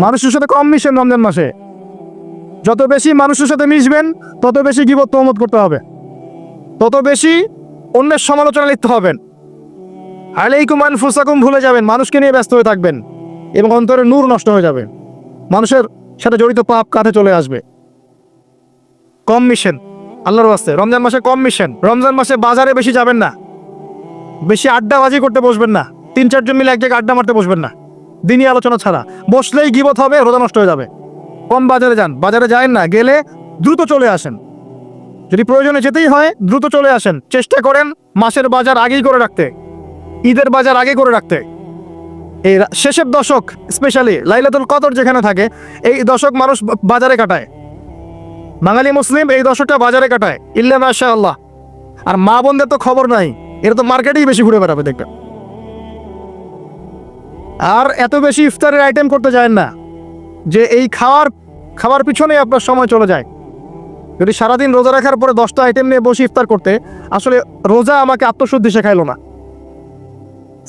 মানুষের সাথে কম মিশেন রমজান মাসে। যত বেশি মানুষের সাথে মিশবেন তত বেশি গীবত তহমত করতে হবে, তত বেশি অন্যের সমালোচনা লিখতে হবেন। আলাইকুম আনফুসাকুম ভুলে যাবেন, মানুষকে নিয়ে ব্যস্ত হয়ে থাকবেন এবং অন্তরে নূর নষ্ট হয়ে যাবে, মানুষের সাথে জড়িত পাপ কাঁধে চলে আসবে। কম মিশেন আল্লাহর ওয়াস্তে, রমজান মাসে কম মিশেন। রমজান মাসে বাজারে বেশি যাবেন না, বেশি আড্ডাবাজি করতে বসবেন না, 3-4 জন মিলে এক জায়গায় আড্ডা মারতে বসবেন না, দিনই আলোচনা ছাড়া। বসলেই গীবত হবে, রোজা নষ্ট হয়ে যাবে। কম বাজারে যান, বাজারে যায়েন না, গেলে দ্রুত চলে আসেন। যদি প্রয়োজনে যেতেই হয় দ্রুত চলে আসেন। চেষ্টা করেন মাসের বাজার আগেই করে রাখতে, ঈদের বাজার আগে করে রাখতে। এই শেষের দশক, স্পেশালি লাইলাতুল কদর যেখানে থাকে, এই দশক মানুষ বাজারে কাটায়। বাঙালি মুসলিম এই দশকটা বাজারে কাটায়, ইল্লা মাশাআল্লাহ। আর মা বোনদের তো খবর নাই, এরা তো মার্কেটেই বেশি ঘুরে বেড়াবে দেখবেন। আর এত বেশি ইফতারের আইটেম করতে যায় না যে এই খাওয়ার পিছনে আপনার সময় চলে যায়। যদি সারাদিন রোজা রাখার পরে 10টা আইটেম নিয়ে বসে ইফতার করতে, আসলে রোজা আমাকে আত্মশুদ্ধি শেখাইলো না।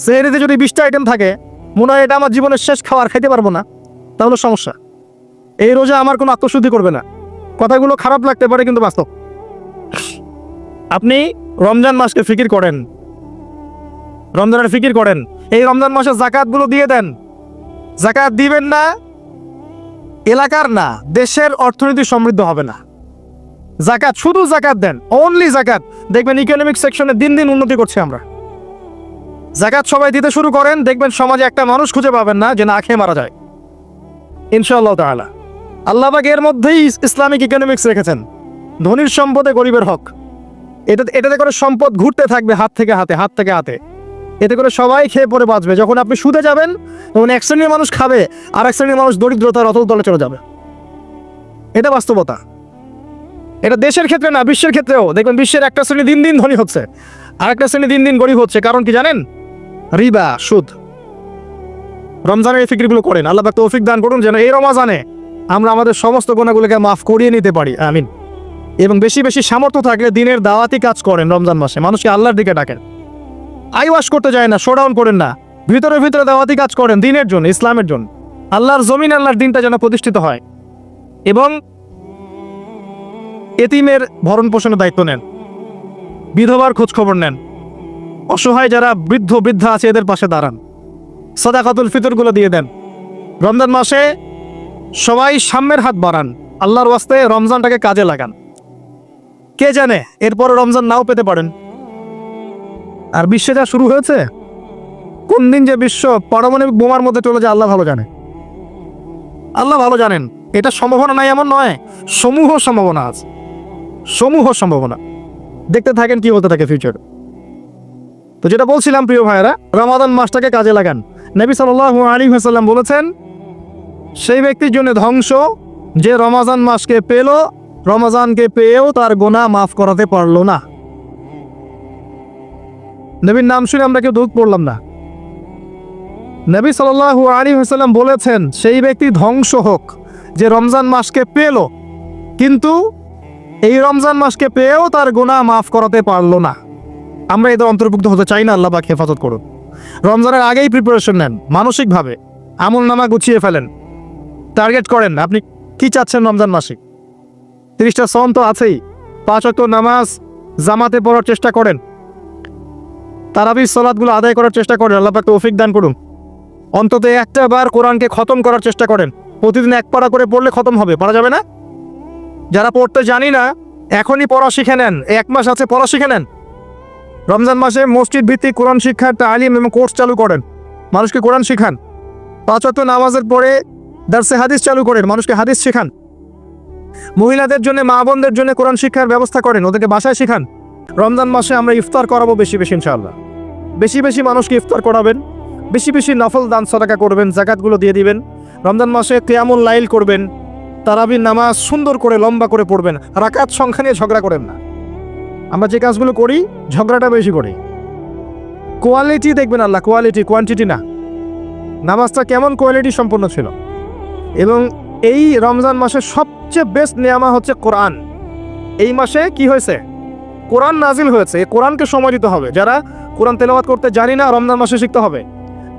সেহরিতে যদি 20টা আইটেম থাকে, মনে হয় এটা আমার জীবনের শেষ খাবার, খাইতে পারবো না, তাহলে সমস্যা। এই রোজা আমার কোনো আত্মশুদ্ধি করবে না। কথাগুলো খারাপ লাগতে পারে কিন্তু বাস্তব। আপনি রমজান মাসকে ফিকির করেন, রমজানের ফিকির করেন, এই রমজান মাসে জাকাতগুলো দিয়ে দেন। জাকাত দিবেন না, এলাকার না দেশের অর্থনীতি সমৃদ্ধ হবে না। জাকাত, শুধু জাকাত দেন, অনলি জাকাত, দেখবেন ইকোনমিক সেকশনে দিন দিন উন্নতি করছে আমরা। জাকাত সবাই দিতে শুরু করেন, দেখবেন সমাজে একটা মানুষ খুঁজে পাবেন না যে না খেয়ে মারা যায়, ইনশাআল্লাহ তাআলা। আল্লাহ পাক এর মধ্যেই ইসলামিক ইকোনমিক্স রেখেছেন, ধনীর সম্পদে গরিবের হক। এটাতে করে সম্পদ ঘুরতে থাকবে হাত থেকে হাতে, হাত থেকে হাতে। এতে করে সবাই খেয়ে পরে বাঁচবে। যখন আপনি সুদে যাবেন তখন এক শ্রেণীর মানুষ খাবে, আর এক শ্রেণীর মানুষ দরিদ্রতার অতল তলে চলে যাবে। এটা বাস্তবতা। এটা দেশের ক্ষেত্রে না, বিশ্বের ক্ষেত্রেও দেখবেন বিশ্বের একটা শ্রেণী দিন দিন ধনী হচ্ছে, আর একটা শ্রেণী দিন দিন গরিব হচ্ছে। কারণ কি জানেন? রিবা, সুদ। রমজানের এই ফিকিরগুলো করেন। আল্লাহ পাক তৌফিক দান করুন যেন এই রমজানে আমরা আমাদের সমস্ত গুনাহগুলোকে মাফ করিয়ে নিতে পারি, আমিন। এবং বেশি বেশি সামর্থ্য থাকলে দিনের দাওয়াতি কাজ করেন রমজান মাসে, মানুষকে আল্লাহর দিকে ডাকেন। আইওয়াশ করতে যায় না, শোডাউন করেন না, ভিতরে ভিতরে দাওয়াতি কাজ করেন দিনের জন্য, ইসলামের জন্য। আল্লাহর জমিন, আল্লাহর দিনটা যেন প্রতিষ্ঠিত হয়। এবং এতিমের ভরণ পোষণের দায়িত্ব নেন, বিধবার খোঁজ খবর নেন, অসহায় যারা বৃদ্ধ বৃদ্ধা আছে এদের পাশে দাঁড়ান, সাদাকাতুল ফিতরগুলো দিয়ে দেন। রমজান মাসে সবাই সাম্যের হাত বাড়ান, আল্লাহর ওয়াস্তে রমজানটাকে কাজে লাগান। কে জানে এরপর রমজান নাও পেতে পারেন। আর বিশ্বে যা শুরু হয়েছে, কোন দিন যে বিশ্ব পারমাণবিক বোমার মধ্যে চলে যায় আল্লাহ ভালো জানে, আল্লাহ ভালো জানেন। এটা সম্ভাবনা নাই এমন নয়, সমূহ সম্ভাবনা আছে, সমূহ সম্ভাবনা। দেখতে থাকেন কি হতে থাকে ফিউচার। তো যেটা বলছিলাম প্রিয় ভাইয়েরা, রমাদান মাসটাকে কাজে লাগান। নবী সাল্লাল্লাহু আলাইহি ওয়াসাল্লাম বলেছেন, সেই ব্যক্তির জন্য ধ্বংস যে রমাজান মাসকে পেল, রমজানকে পেয়েও তার গুনাহ মাফ করাতে পারলো না। নবীর নাম শুনে আমরা কেউ দুঃখ পড়লাম না। নবী সাল্লাল্লাহু আলাইহি ওয়াসাল্লাম বলেছেন, সেই ব্যক্তি ধ্বংস হোক যে রমজান মাসকে পেল, কিন্তু এই রমজান মাসকে পেয়েও তার গুনাহ মাফ করাতে পারলো না। আমরা এদের অন্তর্ভুক্ত হতে চাই না। আল্লাহ পাক হেফাজত করুন। রমজানের আগেই প্রিপারেশন নেন, মানসিকভাবে আমল নামা গুছিয়ে ফেলেন, টার্গেট করেন আপনি কি চাচ্ছেন রমজান মাসে। 30টা সওম তো আছেই, 5 ওয়াক্ত নামাজ জামাতে পড়ার চেষ্টা করেন, তারাবির সালাতগুলো আদায় করার চেষ্টা করেন। আল্লাহ পাক তৌফিক দান করুন। অন্তত একটা বার কোরআনকে খতম করার চেষ্টা করেন। প্রতিদিন 1 পারা করে পড়লে খতম হবে, পারা যাবে না? যারা পড়তে জানি না এখনই পড়া শিখে নেন, 1 মাস আছে পড়া শিখে নেন। রমজান মাসে মসজিদ ভিত্তিক কোরআন শিক্ষার তালিম এবং কোর্স চালু করেন, মানুষকে কোরআন শিখান। 5 ওয়াক্ত নামাজের পরে দারসে হাদিস চালু করেন, মানুষকে হাদিস শেখান। মহিলাদের জন্য, মা বোনদের জন্য কোরআন শিক্ষার ব্যবস্থা করেন, ওদেরকে বাসায় শিখান। রমজান মাসে আমরা ইফতার করাবো বেশি বেশি ইনশাআল্লাহ। বেশি বেশি মানুষকে ইফতার করাবেন, বেশি বেশি নফল দান সাদাকা করবেন, জাকাতগুলো দিয়ে দিবেন। রমজান মাসে কিয়ামুল লাইল করবেন, তারাবির নামাজ সুন্দর করে লম্বা করে পড়বেন। রাকাত সংখ্যা নিয়ে ঝগড়া করেন না। আমরা যে কাজগুলো করি ঝগড়াটা বেশি করি। কোয়ালিটি দেখবেন আল্লাহ, কোয়ালিটি, কোয়ান্টিটি না। নামাজটা কেমন কোয়ালিটি সম্পন্ন ছিল। এবং এই রমজান মাসে সবচেয়ে বেস্ট নিয়ামা হচ্ছে কোরআন। এই মাসে কি হয়েছে? কোরআন নাজিল হয়েছে। এই কোরআনকে সময় দিতে হবে। যারা কোরআন তেলাওয়াত করতে জানি না, রমজান মাসে শিখতে হবে।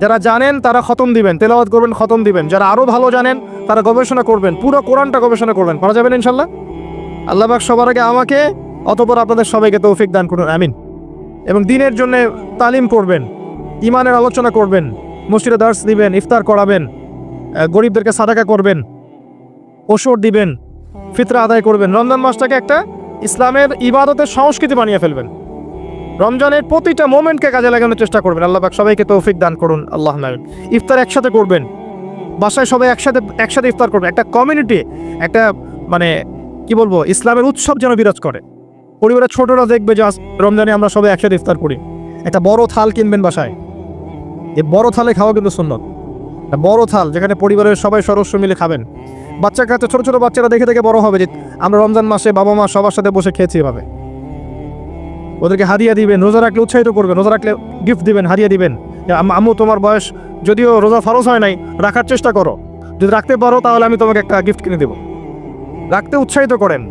যারা জানেন তারা খতম দিবেন, তেলাওয়াত করবেন, খতম দিবেন। যারা আরও ভালো জানেন তারা গবেষণা করবেন, পুরো কোরআনটা গবেষণা করবেন। করা যাবেন ইনশাল্লাহ। আল্লাহ পাক সবার আগে আমাকে, অতঃপর আপনাদের সবাইকে তৌফিক দান করুন, আমিন। এবং দিনের জন্য তালিম করবেন, ইমানের আলোচনা করবেন, মসজিদে দার্স দিবেন, ইফতার করাবেন, গরিবদেরকে সাদাকা করবেন, ওষুধ দিবেন, ফিতরা আদায় করবেন। রমজান মাসটাকে একটা ইসলামের ইবাদতের সংস্কৃতি বানিয়ে ফেলবেন। রমজানের প্রতিটা মোমেন্টকে কাজে লাগানোর চেষ্টা করবেন। আল্লাহ পাক সবাইকে তৌফিক দান করুন, আল্লাহ আমিন। ইফতার একসাথে করবেন, বাসায় সবাই একসাথে ইফতার করবেন। একটা কমিউনিটি, একটা মানে কি বলবো, ইসলামের উৎসব যেন বিরাজ করে। পরিবারের ছোটরা দেখবে যে রমজানে আমরা সবাই একসাথে ইফতার করি। একটা বড় থাল কিনবেন বাসায়, এই বড় থালে খাওয়া কিন্তু সুন্নত। একটা বড় থাল যেখানে পরিবারের সবাই সদস্য মিলে খাবেন। বাচ্চা কাছে ছোট ছোট বাচ্চারা দেখে দেখে বড় হবে যে আমরা রমজান মাসে বাবা মা সবার সাথে বসে খেয়েছি এভাবে। ওদেরকে হাদিয়া দিবেন, রোজা রাখলে উৎসাহিত করবেন, রোজা রাখলে গিফট দিবেন, হাদিয়া দিবেন। আম্মু তোমার বয়স যদিও রোজা ফরজ হয় নাই, রাখার চেষ্টা করো, যদি রাখতে পারো তাহলে আমি তোমাকে একটা গিফট কিনে দেবো। রাখতে উৎসাহিত করেন,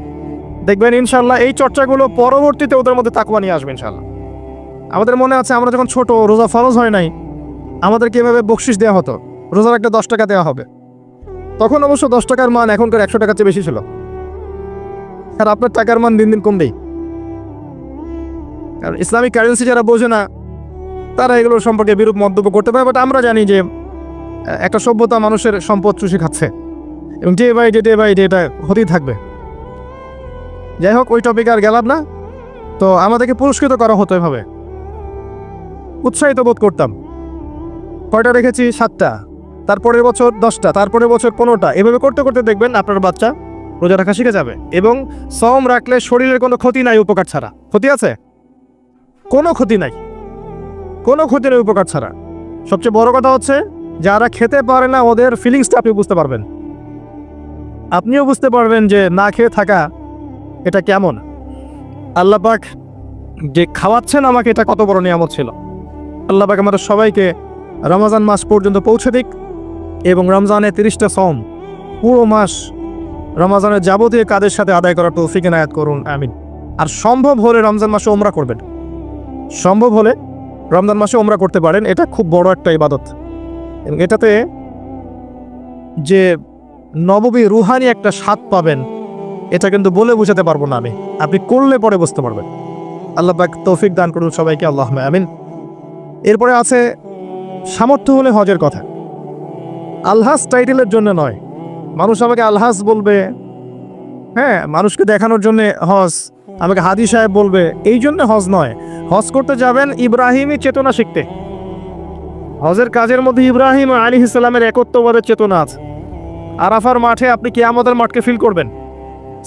দেখবেন ইনশাল্লাহ এই চর্চাগুলো পরবর্তীতে ওদের মধ্যে তাকওয়া নিয়ে আসবে ইনশাল্লাহ। আমাদের মনে আছে আমরা যখন ছোট, রোজা ফরজ হয় নাই, আমাদেরকে এভাবে বকশিস দেওয়া হতো, রোজা রাখলে 10 টাকা দেওয়া হবে। তখন অবশ্য 10 টাকার মান এখনকার 100 টাকার চেয়ে বেশি ছিল। আর আপনার টাকার মান দিন দিন কমবেই। কারণ ইসলামিক কারেন্সি যারা বোঝে না তারা এগুলোর সম্পর্কে বিরূপ মন্তব্য করতে পারে। বাট আমরা জানি যে একটা সভ্যতা মানুষের সম্পদ চুষে খাচ্ছে এবং ডে বাই ডে এটা হতেই থাকবে। যাই হোক, ওই টপিকে আর গেলাম না। তো আমাদেরকে পুরস্কৃত করা হতো এভাবে, উৎসাহিত বোধ করতাম। কয়টা রেখেছি? 7টা, তারপরের বছর 10টা, তারপরের বছর 15টা। এভাবে করতে করতে দেখবেন আপনার বাচ্চা রোজা রাখা শিখে যাবে। এবং সওম রাখলে শরীরের কোনো ক্ষতি নাই উপকার ছাড়া। ক্ষতি আছে? কোনো ক্ষতি নাই, কোনো ক্ষতি নেই উপকার ছাড়া। সবচেয়ে বড় কথা হচ্ছে যারা খেতে পারে না ওদের ফিলিংসটা আপনি বুঝতে পারবেন। আপনিও বুঝতে পারবেন যে না খেয়ে থাকা এটা কেমন। আল্লাহ পাক যে খাওয়াচ্ছেন আমাকে, এটা কত বড় নিয়ামত ছিল। আল্লাহ পাক আমাদের সবাইকে রমজান মাস পর্যন্ত পৌঁছে দিক এবং রমজানে 30টা সওম পুরো মাস রমজানের যাবতীয় কাজের সাথে আদায় করার তৌফিক এনায়েত করুন, আমিন। আর সম্ভব হলে রমজান মাসে ওমরা করবেন, সম্ভব হলে রমজান মাসে ওমরা করতে পারেন। এটা খুব বড় একটা ইবাদত এবং এটাতে যে নববী রুহানি একটা স্বাদ পাবেন, এটা কিন্তু বলে বোঝাতে পারবো না আমি, আপনি করলে পরে বুঝতে পারবেন। আল্লাহ পাক তৌফিক দান করুন সবাইকে, আল্লাহুম্মা আমিন। এরপরে আছে সামর্থ্য হলে হজের কথা। আলহাজ টাইটেলের জন্য নয়, মানুষ আমাকে আলহাজ বলবে, হ্যাঁ, মানুষকে দেখানোর জন্য হজ, আমাকে হাদি সাহেব বলবে, এই জন্য হজ নয়। হজ করতে যাবেন ইব্রাহিমী চেতনা শিখতে। হজের কাজের মধ্যে ইব্রাহিম আলাইহিস সালামের একত্ববাদের চেতনা আছে। আরাফার মাঠে আপনি কিয়ামতের মাঠকে ফিল করবেন,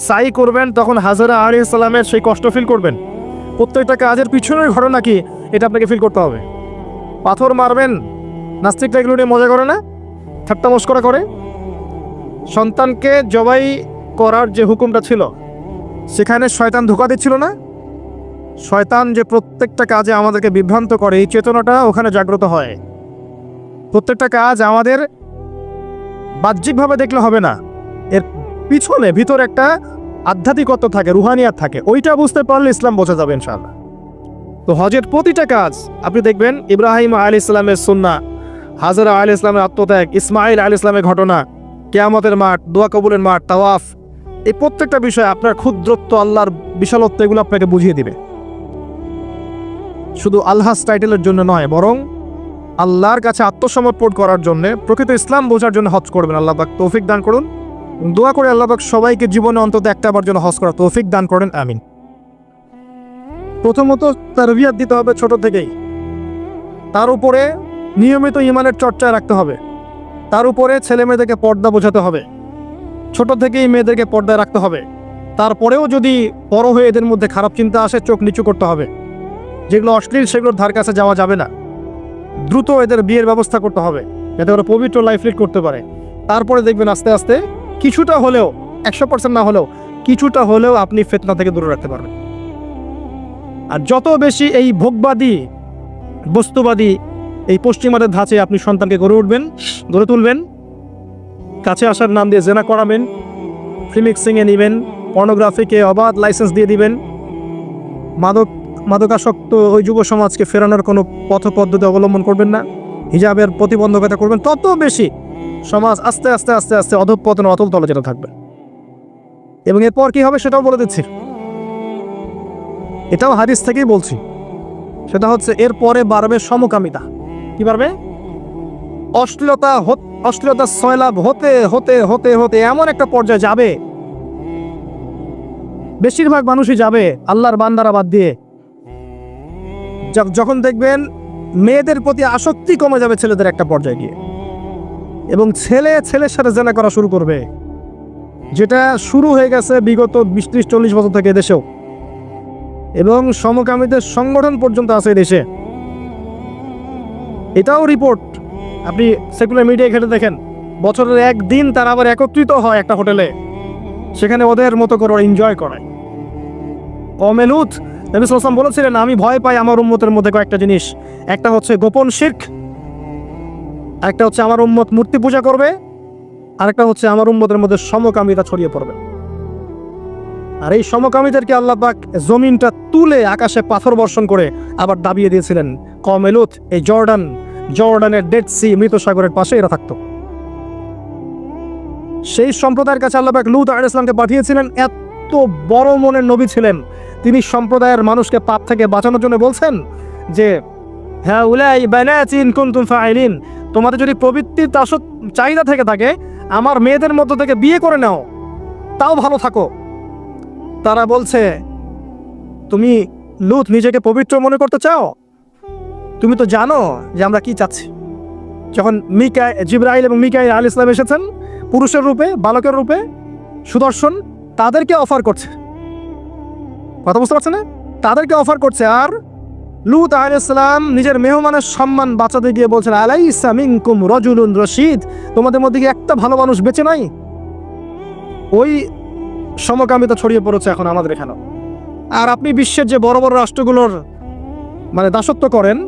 সাই করবেন, তখন হাজরা আলাইহিস সালামের সেই কষ্ট ফিল করবেন। প্রত্যেকটা কাজের পিছনের ঘটনা কি এটা আপনাকে ফিল করতে হবে। পাথর মারবেন, নাস্তিকরা এগুলো নিয়ে মজা করে না, ঠাট্টা মস্করা করে। সন্তানকে জবাই করার যে হুকুমটা ছিল সেখানে শয়তান ধোঁকা দিচ্ছিল না? শয়তান যে প্রত্যেকটা কাজে আমাদেরকে বিভ্রান্ত করে, এই চেতনাটা ওখানে জাগ্রত হয়। প্রত্যেকটা কাজ আমাদের বাহ্যিকভাবে দেখলে হবে না, এর পিছনে ভিতর একটা আধ্যাত্মিকত্ব থাকে, রুহানিয়াত থাকে। ওইটা বুঝতে পারলে ইসলাম বোঝা যাবে ইনশাআল্লাহ। তো হজের প্রতিটা কাজ আপনি দেখবেন ইব্রাহিম আলাইহিস সালামের সুন্নাহ, হাজরা আলাইহিস সালামের আত্মত্যাগ, ইসমাইল আলাইহিস সালামের ঘটনা, কিয়ামতের মাঠ, দোয়া কবুলের মাঠ, তাওয়াফ, এই প্রত্যেকটা বিষয় আপনার ক্ষুদ্রত্ব, আল্লাহর বিশালত্ব, এগুলো আপনাকে বুঝিয়ে দিবে। শুধু আলহাজ টাইটেলের জন্য নয়, বরং আল্লাহর কাছে আত্মসমর্পণ করার জন্য, প্রকৃত ইসলাম বোঝার জন্য হজ করবেন। আল্লাহ পাক তৌফিক দান করুন। দোয়া করে আল্লাহ পাক সবাইকে জীবনে অন্তত একটাবার জন্য হজ করার তৌফিক দান করেন, আমিন। প্রথমত তারবিয়াত দিতে হবে ছোট থেকেই, তার উপরে নিয়মিত ইমানের চর্চা রাখতে হবে, তার উপরে ছেলে মেয়েদেরকে পর্দা বোঝাতে হবে, ছোট থেকেই মেয়েদেরকে পর্দায় রাখতে হবে। তারপরেও যদি বড় হয়ে এদের মধ্যে খারাপ চিন্তা আসে, চোখ নিচু করতে হবে। যেগুলো অশ্লীল সেগুলোর ধার কাছে যাওয়া যাবে না। দ্রুত এদের বিয়ের ব্যবস্থা করতে হবে যাতে ওরা পবিত্র লাইফ লিড করতে পারে। তারপরে দেখবেন আস্তে আস্তে কিছুটা হলেও, 100% না হলেও কিছুটা হলেও আপনি ফিতনা থেকে দূরে রাখতে পারবেন। আর যত বেশি এই ভোগবাদী, বস্তুবাদী, এই পশ্চিমাদের ধাঁচে আপনি সন্তানকে গড়ে তুলবেন, কাছে আসার নাম দিয়ে জেনা করাবেন, ফ্রিমিক্সিংয়ে নেবেন, পর্নোগ্রাফিকে অবাধ লাইসেন্স দিয়ে দিবেন, মাদকাসক্ত ওই যুব সমাজকে ফেরানোর কোনো পথ পদ্ধতি অবলম্বন করবেন না, হিজাবের প্রতিবন্ধকতা করবেন, তত বেশি সমাজ আস্তে আস্তে আস্তে আস্তে অধঃপতন অতল তলে যেতে থাকবে। এবং এরপর কি হবে সেটাও বলে দিচ্ছি, এটাও হাদিস থেকেই বলছি। সেটা হচ্ছে এরপরে বাড়বে সমকামিতা। কি বাড়বে? অশ্লীলতা সয়লাভ হতে হতে হতে হতে এমন একটা পর্যায়ে যাবে, বেশিরভাগ মানুষই যাবে আল্লাহর বান্দারা বাদ দিয়ে, যখন দেখবেন মেয়েদের প্রতি আসক্তি কমে যাবে ছেলেদের একটা পর্যায়ে গিয়ে, এবং ছেলের সাথে জেনা করা শুরু করবে, যেটা শুরু হয়ে গেছে বিগত 20-30-40 বছর থেকে দেশেও, এবং সমকামীদের সংগঠন পর্যন্ত আছে দেশে। এটাও রিপোর্ট, আপনি সেকুলার মিডিয়ায় ঘেটে দেখেন, বছরের একদিন তারা আবার একত্রিত হয় একটা হোটেলে, সেখানে ওদের মতো করে এনজয় করায়। কওমে লূত নবী সাল্লাল্লাহু আলাইহি ওয়াসাল্লাম বলেছিলেন, আমি ভয় পাই আমার উম্মতের মধ্যে কয়েকটা জিনিস, একটা হচ্ছে গোপন শিরক, একটা হচ্ছে আমার উম্মত মূর্তি পূজা করবে, আরেকটা হচ্ছে আমার উম্মতের মধ্যে সমকামিতা ছড়িয়ে পড়বে। আর এই সমকামীদেরকে আল্লাহ পাক জমিনটা তুলে আকাশে পাথর বর্ষণ করে আবার দাবিয়ে দিয়েছিলেন। কওমে লূত এই জর্ডানের ডেড সি, মৃত সাগরের পাশে এরা থাকতো। সেই সম্প্রদায়ের কাছে আল্লাহ পাক লূত আলাইহিস সালামকে পাঠিয়েছিলেন। এত বড় মনের নবী ছিলেন তিনি, সম্প্রদায়ের মানুষকে পাপ থেকে বাঁচানোর জন্য বলছেন যে হ্যাঁ উলাই বানাতি ইন কুনতুম ফাইলিন, তোমাদের যদি প্রবৃত্তির চাহিদা থেকে থাকে আমার মেয়েদের মধ্য থেকে বিয়ে করে নাও, তাও ভালো থাকো। তারা বলছে, তুমি লূত নিজেকে পবিত্র মনে করতে চাও? তুমি তো জানো যে আমরা কি চাচ্ছি। যখন জিবরাইল এবং মিকাইল আলাইহিস সালাম এসেছেন পুরুষের রূপে, বালকের রূপে, সুদর্শন, তাদেরকে অফার করছে, কথা বুঝতে পারছে না? তাদেরকে অফার করছে। আর লূত আলাইহিস সালাম নিজের মেহমানের সম্মান বাঁচাতে গিয়ে বলছেন, আলাইসা মিনকুম রাজুলুন রশিদ, তোমাদের মধ্যে কি একটা ভালো মানুষ বেঁচে নাই? ওই সমকামিতা ছড়িয়ে পড়েছে এখন আমাদের এখানে। আর আপনি বিশ্বের যে বড় বড় রাষ্ট্রগুলোর মানে দাসত্ব করেন,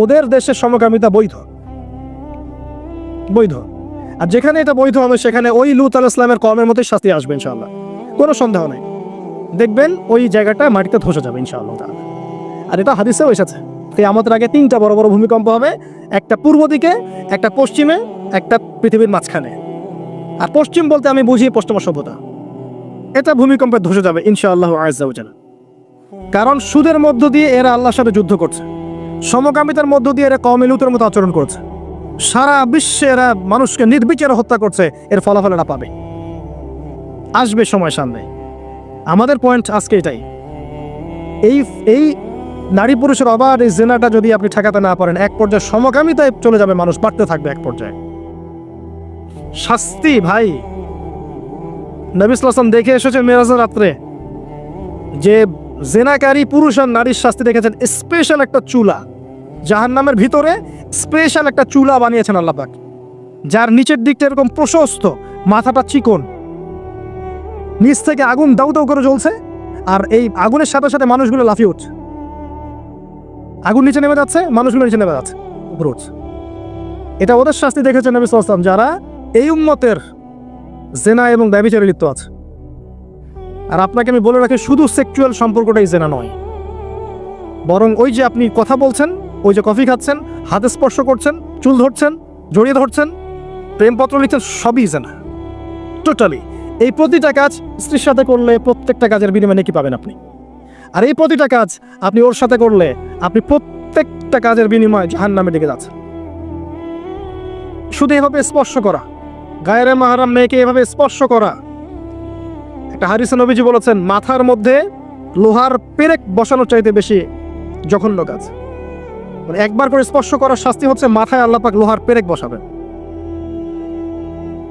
ওদের দেশের সমকামিতা বৈধ। আর যেখানে এটা বৈধ হবে সেখানে ওই লূত আলাইহিস সালামের কওমের মতোই শাস্তি আসবে ইনশাআল্লাহ, কোনো সন্দেহ নেই। দেখবেন ওই জায়গাটা মাটিতে ধসে যাবে ইনশাআল্লাহ। আর এটা হাদিসেও এসেছে, কিয়ামতের আগে 3টা বড় বড় ভূমিকম্প হবে, একটা পূর্ব দিকে, একটা পশ্চিমে, একটা পৃথিবীর মাঝখানে। আর পশ্চিম বলতে আমি বুঝি পশ্চিমা সভ্যতা। এটা ভূমিকম্পে ধসে যাবে ইনশাআল্লাহ আযজা ওয়া জাল্লা। কারণ সুদের মধ্য দিয়ে এরা আল্লাহর সাথে যুদ্ধ করছে, সমকামিতার মধ্য দিয়ে এরা কওমে লূতের মতো আচরণ করছে, সারা বিশ্বে এরা মানুষকে নির্বিচারে হত্যা করছে। এর ফলাফল এরা পাবে, আসবে সময় সামনে। আমাদের পয়েন্ট আজকে এটাই, এই নারী পুরুষের অবাধ এই জেনাটা যদি আপনি ঠেকাতে না পারেন, এক পর্যায়ে সমকামিতায় চলে যাবে, মানুষ বাড়তে থাকবে এক পর্যায়ে। শাস্তি ভাই, নবী সাল্লাল্লাহু আলাইহি ওয়াসাল্লাম দেখে এসেছেন মেরাজের রাত্রে, যে জেনাকারী পুরুষ আর নারীর শাস্তি দেখেছেন। স্পেশাল একটা চুলা, জাহান্নামের ভিতরে স্পেশাল একটা চুলা বানিয়েছেন আল্লাহ পাক, যার নিচের দিকটা এরকম প্রশস্ত, মাথাটা চিকন, নিচ থেকে আগুন দাউ দাউ করে জ্বলছে, আর এই আগুনের সাথে সাথে মানুষগুলো লাফিয়ে উঠছে। আগুন নিচে নেমে যাচ্ছে, মানুষগুলো নিচে নেমে যাচ্ছে, উপরে উঠছে। এটা ওদের শাস্তি দেখেছেন নবী সাল্লাল্লাহু আলাইহি ওয়াসাল্লাম, যারা এই উম্মতের জেনা এবং ব্যভিচারে লিপ্ত আছে। আর আপনাকে আমি বলে রাখি, শুধু সেক্সুয়াল সম্পর্কটাই জেনা নয়, বরং ওই যে আপনি কথা বলছেন, ওই যে কফি খাচ্ছেন, হাতে স্পর্শ করছেন, চুল ধরছেন, জড়িয়ে ধরছেন, প্রেমপত্র লিখছেন, সবই জেনা টোটালি। এই প্রতিটা কাজ স্ত্রীর সাথে করলে প্রত্যেকটা কাজের বিনিময়ে নেকি পাবেন আপনি। আর এই প্রতিটা কাজ আপনি ওর সাথে করলে আপনি প্রত্যেকটা কাজের বিনিময়ে জাহান্নামে ডেকে যাচ্ছেন। শুধু এভাবে স্পর্শ করা, গায়ের মাহরাম মেয়েকে এভাবে স্পর্শ করা, একটা হাদিসে নবীজি বলেছেন, মাথার মধ্যে লোহার পেরেক বসানোর চাইতে বেশি জঘন্য কাজ। মানে একবার করে স্পর্শ করার শাস্তি হচ্ছে মাথায় আল্লাহ পাক লোহার পেরেক বসাবেন।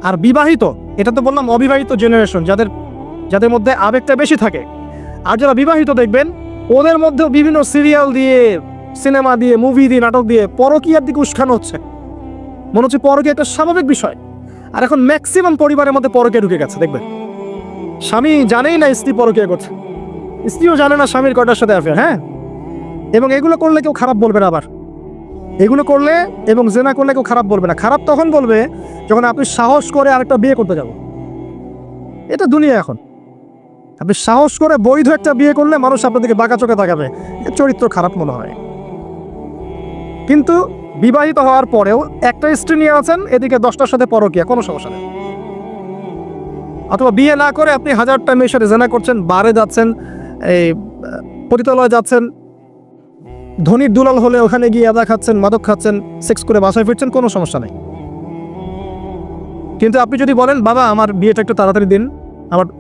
আর বিবাহিত, এটা তো বললাম অবিবাহিত জেনারেশন, যাদের মধ্যে আবেগটা বেশি থাকে। আর যারা বিবাহিত দেখবেন ওদের মধ্যেও বিভিন্ন সিরিয়াল দিয়ে, সিনেমা দিয়ে, মুভি দিয়ে, নাটক দিয়ে পরকীয়ার দিকে উস্কানো হচ্ছে। মনে হচ্ছে পরকীয়া একটা স্বাভাবিক বিষয়। আর এখন ম্যাক্সিমাম পরিবারের মধ্যে পরকীয়া ঢুকে গেছে। দেখবেন স্বামী জানেই না স্ত্রী পরকীয়া করছে, স্ত্রীও জানে না স্বামীর কয়টার সাথে অ্যাফেয়ার। হ্যাঁ, এবং এগুলো করলে কেউ খারাপ বলবে না। আবার এগুলো করলে এবং জেনা করলে কেউ খারাপ বলবে না। খারাপ তখন বলবে যখন আপনি সাহস করে আরেকটা বিয়ে করতে যাব। এটা দুনিয়া এখন। আপনি সাহস করে বৈধ একটা বিয়ে করলে মানুষ আপনাদেরকে বাঁকা চোখে তাকাবে, চরিত্র খারাপ মনে হয়। কিন্তু বিবাহিত হওয়ার পরেও একটা স্ত্রী নিয়ে আছেন, এদিকে 10টার সাথে পরকীয়া, কোনো সমস্যা নেই। অথবা বিয়ে না করে আপনি 1000টা মেয়ের সাথে জেনা করছেন, বারে যাচ্ছেন, এই পতিতালয়ে যাচ্ছেন, ধনীর দুলাল হলে ওখানে গিয়ে আদা খাচ্ছেন, মাদক খাচ্ছেন, সেক্স করে বাসায় ফিরছেন, কোনো সমস্যা নেই। কিন্তু আপনি যদি বলেন বাবা আমার বিয়েটা একটু তাড়াতাড়ি দিন,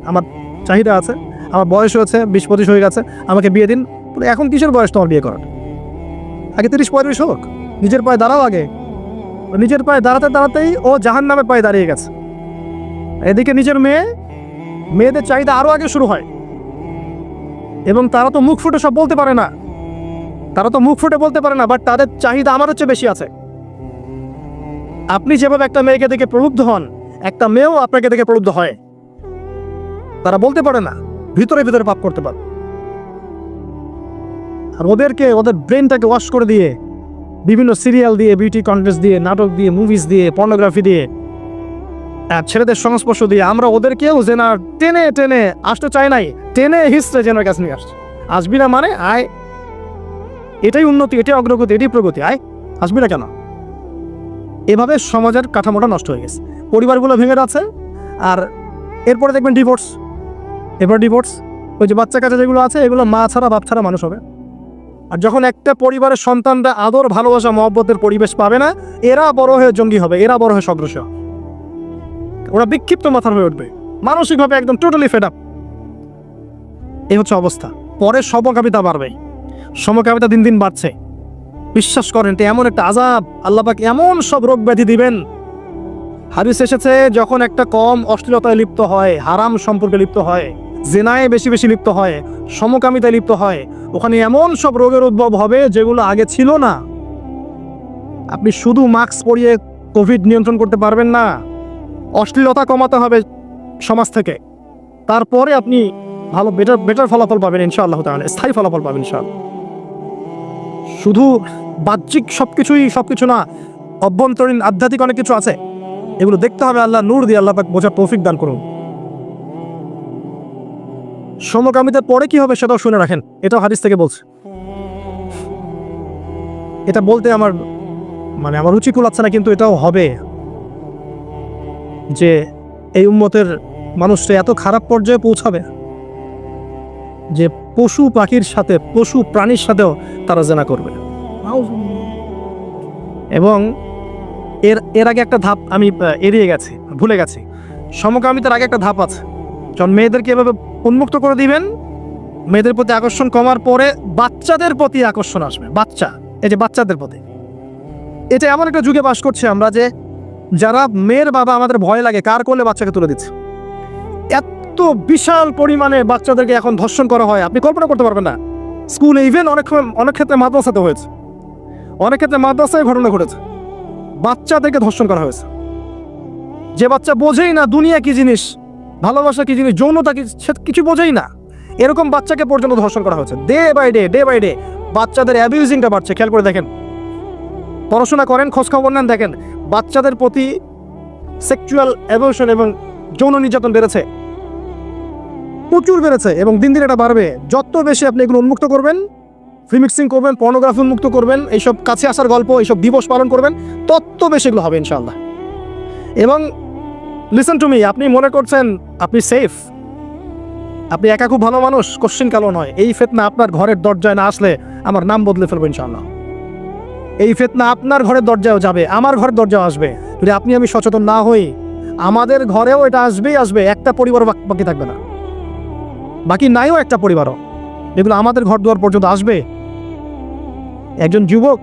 আমার চাহিদা আছে, আমার বয়স হয়েছে 20-25 হয়ে গেছে, আমাকে বিয়ে দিন, এখন কিসের বয়স তোমার বিয়ে করার? আগে 30-35 হোক, নিজের পায়ে দাঁড়াও আগে। নিজের পায়ে দাঁড়াতে দাঁড়াতেই ও জাহান্নামের পায়ে দাঁড়িয়ে গেছে। এদিকে নিজের মেয়েদের চাহিদা আরও আগে শুরু হয়, এবং তারা তো মুখ ফুটে সব বলতে পারে না, বাট তাদের চাহিদা আমার হচ্ছে বেশি আছে। আপনি যেভাবে একটা মেয়েকে দেখে প্রলুব্ধ হন, একটা মেয়েও আপনাকে দেখে প্রলুব্ধ হয়। তারা বলতে পারে না, ভিতরে ভিতরে পাপ করতে পারে। আর ওদের ব্রেনটাকে ওয়াশ করে দিয়ে বিভিন্ন সিরিয়াল দিয়ে, বিউটি কন্টেস্ট দিয়ে, নাটক দিয়ে, মুভিজ দিয়ে, পর্নোগ্রাফি দিয়ে, ছেলেদের সংস্পর্শ দিয়ে আমরা ওদেরকেও জেনা টেনে টেনে আসতে চাই নাই, টেনে হিস্ট্রে জেনার কাছে নিয়ে আসছে। আসবি না মানে আয়, এটাই উন্নতি, এটাই অগ্রগতি, এটাই প্রগতি, আয়, আসবি না কেন? এভাবে সমাজের কাঠামোটা নষ্ট হয়ে গেছে, পরিবারগুলো ভেঙে যাচ্ছে। আর এরপরে দেখবেন ডিভোর্স। ওই যে বাচ্চা কাচ্চা যেগুলো আছে, এগুলো মা ছাড়া বাপ ছাড়া মানুষ হবে। আর যখন একটা পরিবারের সন্তানরা আদর, ভালোবাসা, মহব্বতের পরিবেশ পাবে না, এরা বড় হয়ে জঙ্গি হবে, এরা বড় হয়ে সগ্রসী হবে, ওরা বিক্ষিপ্ত মাথার হয়ে উঠবে, মানসিকভাবে একদম টোটালি ফেড আপ। এই হচ্ছে অবস্থা। পরে সমকামিতা বাড়বে, সমকামিতা দিন দিন বাড়ছে। বিশ্বাস করেন, এটা এমন একটা আযাব, আল্লাহ পাক এমন সব রোগ ব্যাধি দিবেন। হাদিস এসেছে, যখন একটা কম অশ্লীলতায় লিপ্ত হয়, হারাম সম্পর্কে লিপ্ত হয়, জেনায় বেশি বেশি লিপ্ত হয়, সমকামিতায় লিপ্ত হয়, ওখানে এমন সব রোগের উদ্ভব হবে যেগুলো আগে ছিল না। আপনি শুধু মাস্ক পরিয়ে কোভিড নিয়ন্ত্রণ করতে পারবেন না, অশ্লীলতা কমাতে হবে সমাজ থেকে, তারপরে আপনি ভালো বেটার ফলাফল পাবেন ইনশাআল্লাহ তাআলা, স্থায়ী ফলাফল পাবেন ইনশাআল্লাহ। শুধু বাহ্যিক সবকিছু না, অভ্যন্তরীণ আধ্যাত্মিক অনেক কিছু আছে, এগুলো দেখতে হবে। আল্লাহ নূর দিয়ে আল্লাহ পাক বোঝার তৌফিক দান করুন। সমকামিতার পরে কি হবে সেটাও শুনে রাখেন, এটাও হাদিস থেকে বলছে। এটা বলতে আমার রুচি কুলাচ্ছে না, কিন্তু এটাও হবে যে এই উম্মতের মানুষরা এত খারাপ পর্যায়ে পৌঁছাবে যে পশু পাখির সাথে, পশু প্রাণীর সাথেও তারা জেনা করবে। এবং এর আগে একটা ধাপ আমি ভুলে গেছি। সমকামিতার আগে একটা ধাপ আছে, যখন মেয়েদেরকে এভাবে উন্মুক্ত করে দিবেন, মেয়েদের প্রতি আকর্ষণ কমার পরে বাচ্চাদের প্রতি আকর্ষণ আসবে। বাচ্চাদের প্রতি, এটা এমন একটা যুগে বাস করছে আমরা যে যারা মেয়ের বাবা আমাদের ভয় লাগে কার করলে বাচ্চাকে তুলে দিচ্ছে। এত বিশাল পরিমাণে বাচ্চাদেরকে এখন ধর্ষণ করা হয়, আপনি কল্পনা করতে পারবেন না। স্কুলে, ইভেন অনেক ক্ষেত্রে মাদ্রাসাতে হয়েছে, অনেক ক্ষেত্রে মাদ্রাসায় ঘটনা ঘটেছে, বাচ্চাদেরকে ধর্ষণ করা হয়েছে। যে বাচ্চা বোঝেই না দুনিয়া কি জিনিস, ভালোবাসা কি জিনিস, যৌনতা কি, কিছু বোঝেই না, এরকম বাচ্চাকে পর্যন্ত ধর্ষণ করা হয়েছে। ডে বাই ডে বাচ্চাদের অ্যাবিউজিংটা বাড়ছে। খেয়াল করে দেখেন, পড়াশোনা করেন, খোঁজখবর নেন, দেখেন বাচ্চাদের প্রতি সেক্সুয়াল অ্যাবিউশন এবং যৌন নির্যাতন প্রচুর বেড়েছে, এবং দিন দিন এটা বাড়বে। যত বেশি আপনি এগুলো উন্মুক্ত করবেন, ফ্রি মিক্সিং করবেন, পর্নোগ্রাফি উন্মুক্ত করবেন, এইসব কাছে আসার গল্প, এইসব দিবস পালন করবেন, তত বেশি এগুলো হবে ইনশাআল্লাহ। এবং লিসেন টু মি, আপনি মনে করছেন আপনি সেফ, আপনি একা খুব ভালো মানুষ, কোশ্চিন কালো নয়। এই ফিতনা আপনার ঘরের দরজায় না আসলে আমার নাম বদলে ফেলবো ইনশাআল্লাহ। এই ফিতনা আপনার ঘরের দরজায়ও যাবে, আমার ঘরের দরজাও আসবে। যদি আমি সচেতন না হই, আমাদের ঘরেও এটা আসবে। একটা পরিবার বাকি থাকবে না, বাকি নাইও একটা পরিবারও, এগুলো আমাদের ঘর দুয়ার পর্যন্ত আসবে। একজন যুবক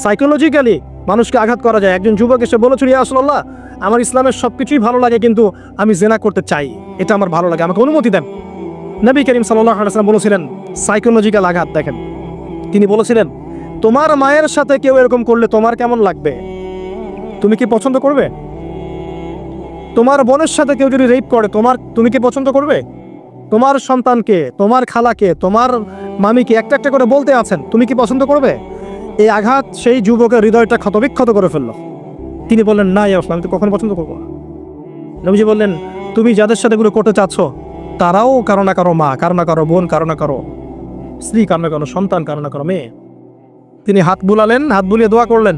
সাইকোলজিক্যালি মানুষকে আঘাত করা যায়। একজন যুবক এসে বলেছিল, ইয়া রাসূলুল্লাহ, আমার ইসলামের সবকিছুই ভালো লাগে, কিন্তু আমি জেনা করতে চাই, এটা আমার ভালো লাগে, আমাকে অনুমতি দেন। নবী করিম সাল্লাল্লাহু আলাইহি ওয়াসাল্লাম বলেছিলেন, সাইকোলজিক্যাল আঘাত দেখেন, তিনি বলেছিলেন, তোমার মায়ের সাথে কেউ এরকম করলে তোমার কেমন লাগবে? তুমি কি পছন্দ করবে? তোমার বোনের সাথে কেউ যদি রেপ করে, তুমি কি পছন্দ করবে? তোমার সন্তানকে, তোমার খালাকে, তোমার মামিকে একটা একটা করে বলতে আছেন, তুমি কি পছন্দ করবে? এই আঘাত সেই যুবকের হৃদয়টা ক্ষতবিক্ষত করে ফেলল। তিনি বললেন, না ইয়া রাসূলুল্লাহ, আমি তো কখনো পছন্দ করবো না। নবীজি বললেন, তুমি যাদের সাথে এগুলো করতে চাচ্ছ, তারাও কারো না কারো মা, কারো না কারো বোন, কারো না কারো স্ত্রী, কারো না কারো সন্তান, কারো না কারো মেয়ে। তিনি হাত বুলিয়ে দোয়া করলেন,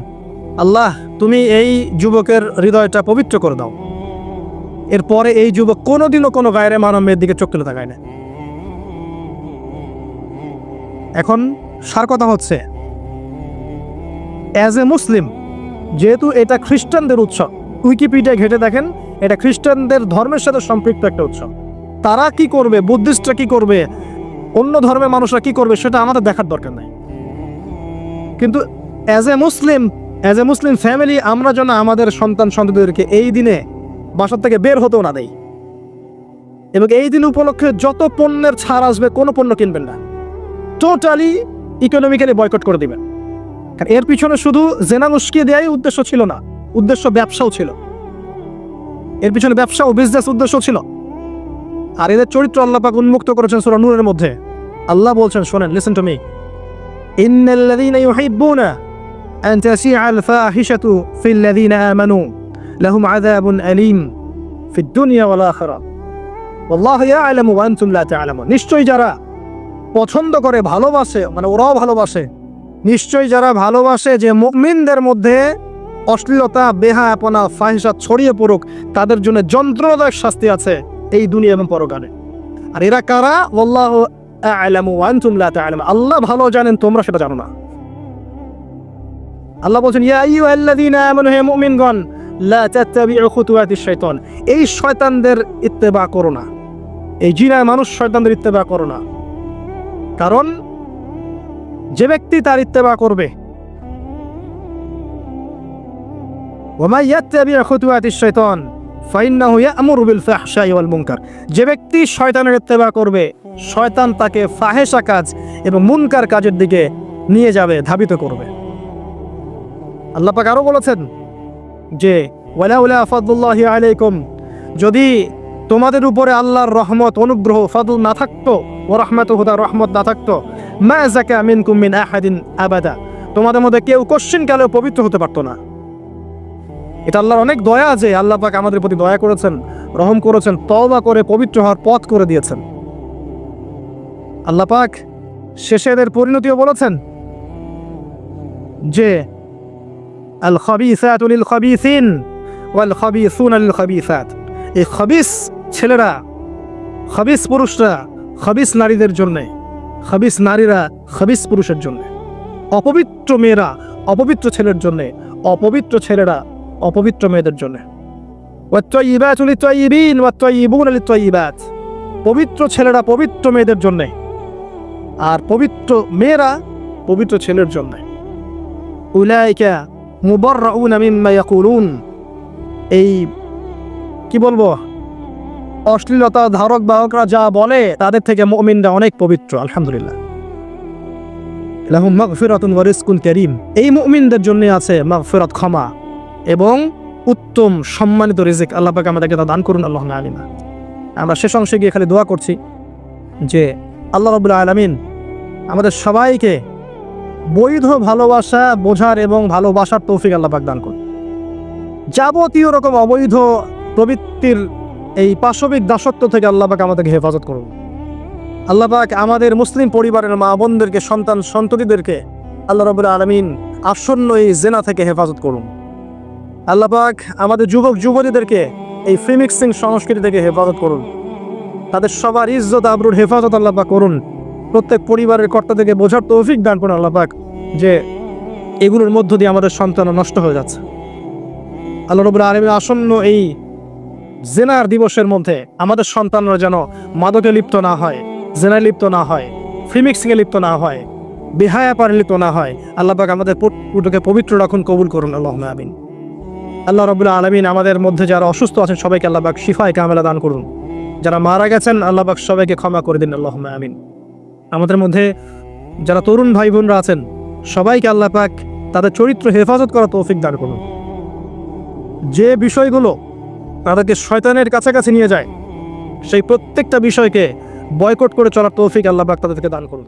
আল্লাহ তুমি এই যুবকের হৃদয়টা পবিত্র করে দাও, এরপরে এই যুবক কোনোদিনও কোনো গায়রে মানব মেয়ের দিকে চোখ তুলে তাকায় না। এখন সার কথা হচ্ছে, অ্যাজ এ মুসলিম, যেহেতু এটা খ্রিস্টানদের উৎসব, উইকিপিডিয়া ঘেটে দেখেন এটা খ্রিস্টানদের ধর্মের সাথে সম্পৃক্ত একটা উৎসব। তারা কি করবে, বুদ্ধিস্টরা কি করবে, অন্য ধর্মের মানুষরা কি করবে, সেটা আমাদের দেখার দরকার নাই। কিন্তু অ্যাজ এ মুসলিম ফ্যামিলি আমরা যেন আমাদের সন্তান সন্ততিদেরকে এই দিনে বাসা থেকে বের হতেও না দেয়, এবং এই দিন উপলক্ষে যত পণ্যের ছাড় আসবে কোনো পণ্য কিনবেন না, টোটালি ইকোনমিক্যালি বয়কট করে দিবেন। কারণ এর পিছনে শুধু জেনা উস্কিয়ে দেওয়াই উদ্দেশ্য ছিল না, উদ্দেশ্য ব্যবসাও ছিল, এর পিছনে ব্যবসা ও বিজনেস উদ্দেশ্য ছিল। আর এদের চরিত্র আল্লাহ পাক উন্মুক্ত করেছেন সূরা নূরের মধ্যে। আল্লাহ বলছেন, শোনেন, লিসেন টু মি, ইন্নাল্লাযীনা ইউহিব্বুনা আন তাশিআল ফাহিশাতু ফিল্লাযীনা আমানু লাহুম আযাবুন আলীম ফিদ দুনিয়া ওয়াল আখিরাহ ওয়াল্লাহু ইয়া'লামু ওয়া আনতুম লা তা'লামুন। নিশ্চয়ই যারা পছন্দ করে, ভালোবাসে, মানে ওরাও ভালোবাসে, নিশ্চয়ই যারা ভালোবাসে যে মুমিনদের মধ্যে অশ্লীলতা, বেহায়াপনা, ফাহিশা ছড়িয়ে পড়ুক, তাদের জন্য যন্ত্রণাদায়ক শাস্তি আছে এই দুনিয়া এবং পরকালে। আর এরা কারা? ওয়াল্লাহু আ'লামু ওয়া আনতুম লা তা'লামুন। আল্লাহ ভালো জানেন, তোমরা সেটা জানো না। আল্লাহ বলছেন, ইয়া আইয়ুহাল্লাযীনা আমানু, হে মুমিনগণ, লা তাত্তাবিউ খুতুওয়াতিশ শাইতান, এই শয়তানদের ইত্তেবা করো না, এই জিনা মানুষ শয়তানদের ইত্তেবা করো না। কারণ যে ব্যক্তি তার ইত্তেবা করবে, ওয়া ইয়াত্তাবিউ খুতুওয়াতিশ শাইতান ফাইন্নাহু ইয়া'মুরু বিল ফাহশাই ওয়াল মুনকার, যে ব্যক্তি শয়তানের ইত্তেবা করবে, শয়তান তাকে ফাহেশা কাজ এবং মুনকার কাজের দিকে নিয়ে যাবে, ধাবিত করবে। আল্লাহ পাক আরো বলেছেন যে ওয়ালাউলা ফাদলুল্লাহি আলাইকুম, যদি তোমাদের উপরে আল্লাহর রহমত, অনুগ্রহ, ফাদল না থাকতো, ওয়া রাহমাতুহু, তার রহমত না থাকতো, মা যাকা মিনকুম মিন আহাদিন আবাদা, তোমাদের মধ্যে কেউ কোশ্চিনকালেও পবিত্র হতে পারতো না। এটা আল্লাহর অনেক দয়া যে আল্লাহ পাক আমাদের প্রতি দয়া করেছেন, রহম করেছেন, তওবা করে পবিত্র হওয়ার পথ করে দিয়েছেন। আল্লাহ পাক শেষে এদের পরিণতিও বলেছেন যে আল খাবিসাতু লিল খাবিসিন ওয়াল খাবিসুনা লিল খাবিসাত, এই খাবিস ছেলেরা, খাবিস পুরুষরা খাবিস নারীদের জন্য, খাবিস নারীরা খাবিস পুরুষের জন্য, অপবিত্র মেয়েরা অপবিত্র ছেলের জন্য, অপবিত্র ছেলেরা অপবিত্র মেয়েদের জন্য। ওয়াত-তাইয়িবাতু লিত-তাইয়িবিন ওয়াত-তাইয়িবুনা লিত-তাইয়িবাত, পবিত্র ছেলেরা পবিত্র মেয়েদের জন্য, আর পবিত্র মেয়েরা পবিত্র ছেলের জন্য। উলাইকা মুবাররাউনা মিম্মা ইয়াকুলুন, এই কি বলবো, অশ্লীলতা ধারক বাহকরা যা বলে তাদের থেকে মুমিনরা অনেক পবিত্র। আলহামদুলিল্লাহ। লাহুম মাগফিরাতুন ওয়া রিজকুন কারীম, এই মুমিনদের জন্য আছে মাগফিরাত, ক্ষমা এবং উত্তম সম্মানিত রিজিক। আল্লাহ পাক আমাদেরকে তা দান করুন, আল্লাহুম্মা আমিন। আমরা শেষ অংশে গিয়ে খালি দোয়া করছি যে আল্লাহ রাব্বুল আলামিন আমাদের সবাইকে বৈধ ভালোবাসা বোঝার এবং ভালোবাসার তৌফিক আল্লাহ পাক দান করুন। যাবতীয় রকম অবৈধ প্রবৃত্তির এই পাশবিক দাসত্ব থেকে আল্লাহ পাক আমাদেরকে হেফাজত করুন। আল্লাহ পাক আমাদের মুসলিম পরিবারের মা বোনদেরকে, সন্তান সন্ততিদেরকে আল্লাহ রাব্বুল আলামিন আসন্ন এই জিনা থেকে হেফাজত করুন। আল্লাহ পাক আমাদের যুবক যুবতীদেরকে এই ফ্রি মিক্সিং সংস্কৃতি থেকে হেফাজত করুন। তাদের সবার ইজ্জত আবরুর হেফাজত আল্লাহ পাক করুন। প্রত্যেক পরিবারের কর্তা থেকে বোঝার তৌফিক দান করুন আল্লাহ পাক, যে এগুলোর মধ্য দিয়ে আমাদের সন্তান নষ্ট হয়ে যাচ্ছে। আল্লাহ রাব্বুল আলামিন আসন্ন এই জিনার দিবসের মধ্যে আমাদের সন্তানরা যেন মাদকে লিপ্ত না হয়, জিনায় লিপ্ত না হয়, ফ্রি মিক্সিংয়ে লিপ্ত না হয়, বেহায়াপনায় লিপ্ত না হয়। আল্লাহ পাক আমাদের পুরোটাকে পবিত্র রাখুন, কবুল করুন, আল্লাহুম্মা আমিন। আল্লাহ রাব্বুল আলামিন আমাদের মধ্যে যারা অসুস্থ আছেন সবাইকে আল্লাহ পাক শিফায়ে কামেলা দান করুন। যারা মারা গেছেন আল্লাহ পাক সবাইকে ক্ষমা করে দিন, আল্লাহুম্মা আমিন। আমাদের মধ্যে যারা তরুণ ভাই বোনরা আছেন সবাইকে আল্লাহ পাক তাদের চরিত্র হেফাজত করার তৌফিক দান করুন। যে বিষয়গুলো তাদেরকে শয়তানের কাছাকাছি নিয়ে যায় সেই প্রত্যেকটা বিষয়কে বয়কট করে চলার তৌফিক আল্লাহ পাক তাদেরকে দান করুন।